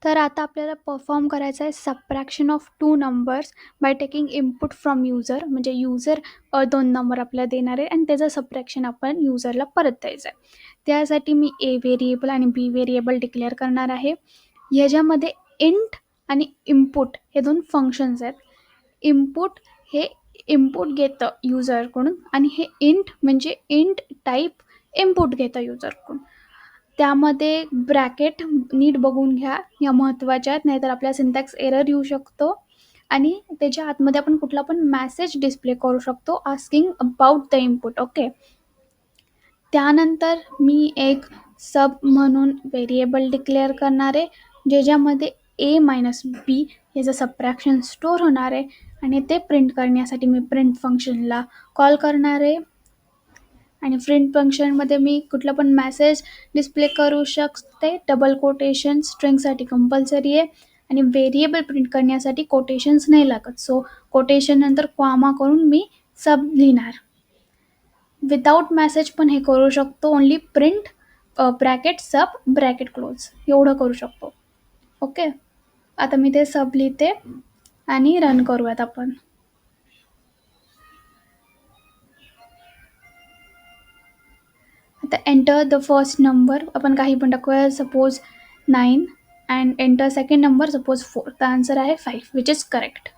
तर आता आपल्याला परफॉर्म करायचं आहे subtraction of two numbers by taking input from user. म्हणजे यूजर दोन नंबर आपल्याला देणार आहे आणि त्याचं सबट्रॅक्शन आपण यूजरला परत द्यायचं आहे. त्यासाठी मी ए व्हेरिएबल आणि बी व्हेरिएबल डिक्लेअर करणार आहे. ह्याच्यामध्ये इंट आणि इनपुट हे दोन फंक्शन्स आहेत. इनपुट हे इनपुट घेतं यूजरकडून आणि हे इंट म्हणजे इंट टाईप इनपुट घेतं यूजरकडून. त्यामध्ये ब्रॅकेट नीट बघून घ्या, या महत्त्वाच्या आहेत, नाहीतर आपल्या सिंटॅक्स एरर येऊ शकतो. आणि त्याच्या आतमध्ये आपण कुठला पण मेसेज डिस्प्ले करू शकतो asking about the input. Okay. त्यानंतर मी एक सब म्हणून व्हेरिएबल डिक्लेअर करणार आहे, ज्याच्यामध्ये ए मायनस बी याचं सबट्रॅक्शन स्टोअर होणार आहे. आणि ते प्रिंट करण्यासाठी मी प्रिंट फंक्शनला कॉल करणार आहे. आणि प्रिंट फंक्शनमध्ये मी कुठला पण मेसेज डिस्प्ले करू शकते. डबल कोटेशन स्ट्रिंगसाठी कंपल्सरी आहे. आणि व्हेरिएबल प्रिंट करण्यासाठी कोटेशन्स नाही लागत. सो कोटेशन नंतर कॉमा करून मी सब लिहिणार. विदाउट मेसेज पण हे करू शकतो. ओनली प्रिंट ब्रॅकेट सब ब्रॅकेट क्लोज एवढं करू शकतो. ओके. आता मी ते सब लिहिते आणि रन करूयात आपण. आता एंटर द फर्स्ट नंबर आपण काही पण टाकूया, suppose 9 and enter second number suppose 4. The answer आहे 5 विच इज करेक्ट.